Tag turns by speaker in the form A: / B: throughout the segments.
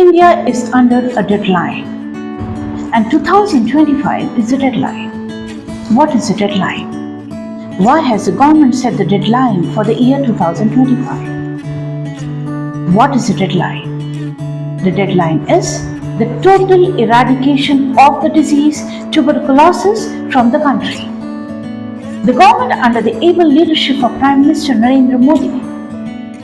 A: India is under a deadline, and 2025 is the deadline. What is the deadline? Why has the government set the deadline for the year 2025? What is the deadline? The deadline is the total eradication of the disease tuberculosis from the country. The government, under the able leadership of Prime Minister Narendra Modi,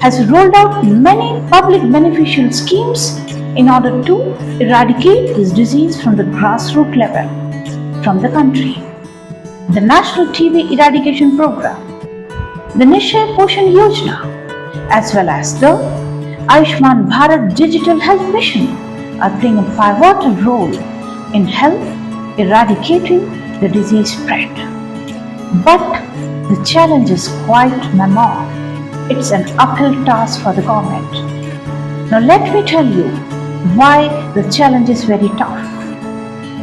A: has rolled out many public beneficial schemes in order to eradicate this disease from the grassroots level from the country. The National TB Eradication Program, the Nishay Poshan Yojana, as well as the Ayushman Bharat Digital Health Mission are playing a pivotal role in health eradicating the disease spread. But the challenge is quite mammoth. It's an uphill task for the government. Now let me tell you why the challenge is very tough.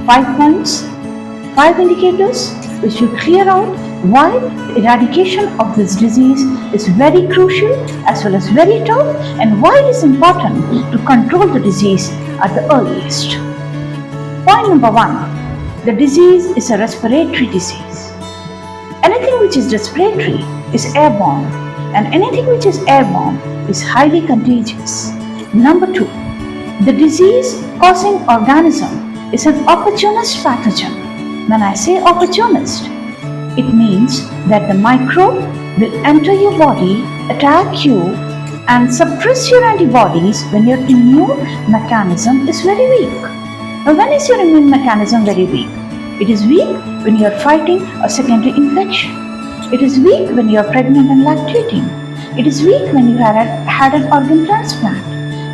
A: 5 points, 5 indicators which will clear out why the eradication of this disease is very crucial as well as very tough, and why it is important to control the disease at the earliest. Point number 1. The disease is a respiratory disease. Anything which is respiratory is airborne, and anything which is airborne is highly contagious. Number 2. The disease-causing organism is an opportunist pathogen. When I say opportunist, it means that the microbe will enter your body, attack you, and suppress your antibodies when your immune mechanism is very weak. Now, when is your immune mechanism very weak? It is weak when you are fighting a secondary infection. It is weak when you are pregnant and lactating. It is weak when you had an organ transplant.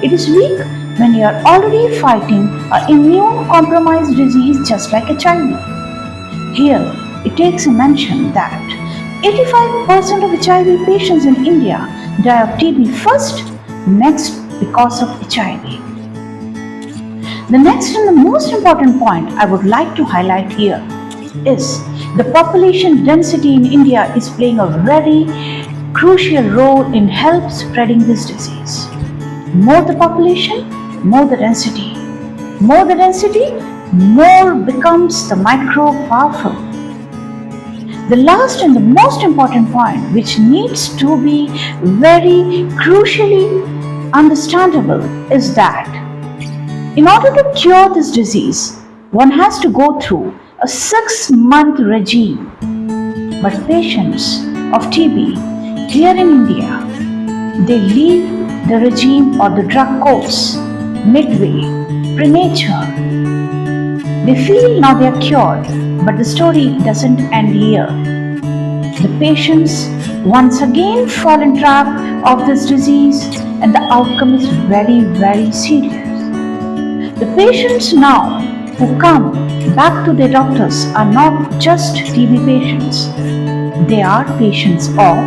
A: It is weak when you are already fighting an immune-compromised disease just like HIV. Here, it takes a mention that 85% of HIV patients in India die of TB first, next because of HIV. The next and the most important point I would like to highlight here is the population density in India is playing a very crucial role in help spreading this disease. More the population, more the density. More the density, more becomes the microbe powerful. The last and the most important point, which needs to be very crucially understandable, is that in order to cure this disease, one has to go through a 6-month regime. But patients of TB here in India, they leave the regime or the drug course midway, premature. They feel now they are cured, but the story doesn't end here. The patients once again fall in trap of this disease, and the outcome is very, very serious. The patients now who come back to their doctors are not just TB patients. They are patients of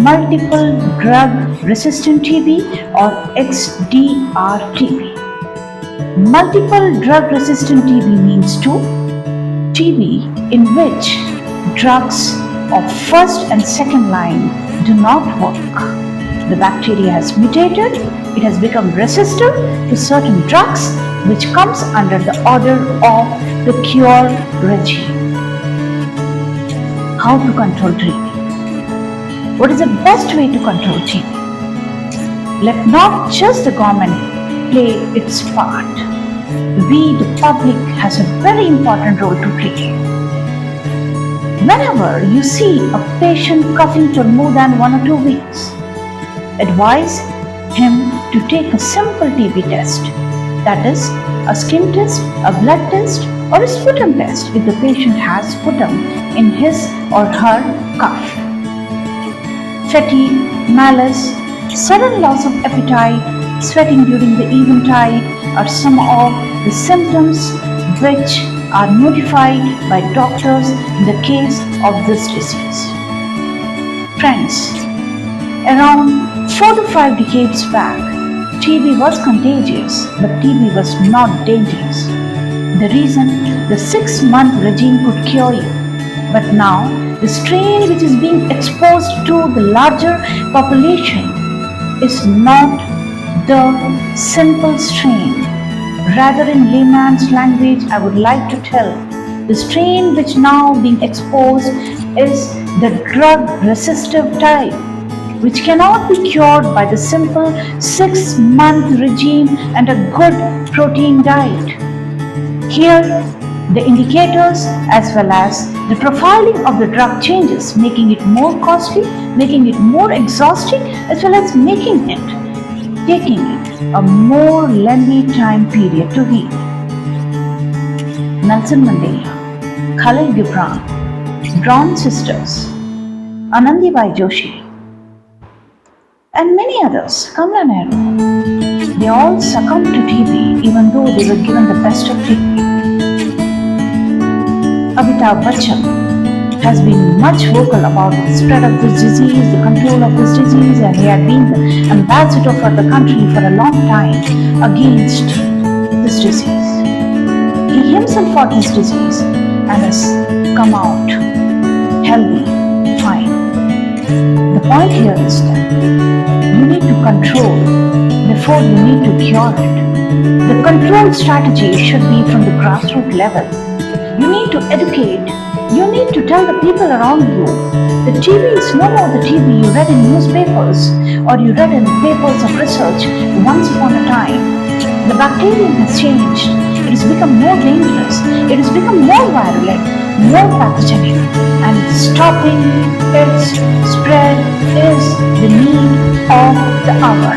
A: multiple drug-resistant TB or XDR TB. Multiple drug-resistant TB means TB in which drugs of first and second line do not work. The bacteria has mutated, it has become resistant to certain drugs which comes under the order of the cure regime. How to control TB? What is the best way to control TB? Let not just the government play its part. We, the public, has a very important role to play. Whenever you see a patient coughing for more than 1 or 2 weeks, advise him to take a simple TB test, that is, a skin test, a blood test, or a sputum test if the patient has sputum in his or her cough. Fatigue, malaise, sudden loss of appetite, sweating during the eventide are some of the symptoms which are notified by doctors in the case of this disease. Friends, around 4 to 5 decades back, TB was contagious, but TB was not dangerous. The reason the 6-month regime could cure you, but now the strain which is being exposed to the larger population is not the simple strain. Rather, in layman's language, I would like to tell the strain which now being exposed is the drug-resistive type, which cannot be cured by the simple 6-month regime and a good protein diet. Here, the indicators as well as the profiling of the drug changes, making it more costly, making it more exhausting, as well as taking it a more lengthy time period to heal. Nelson Mandela, Khalil Gibran, Brown sisters, Anandibai Joshi, and many others, Kamala Nehru, they all succumbed to TB even though they were given the best of treatment. Amitabh Bachchan has been much vocal about the spread of this disease, the control of this disease, and he had been the ambassador for the country for a long time against this disease. He himself fought his disease and has come out healthy, fine. The point here is that you need to control before you need to cure it. The control strategy should be from the grassroots level. You need to educate. You need to tell the people around you. The TB is no more the TB you read in newspapers or you read in papers of research once upon a time. The bacterium has changed. It has become more dangerous. It has become more virulent, more pathogenic, and stopping its spread is the need of the hour.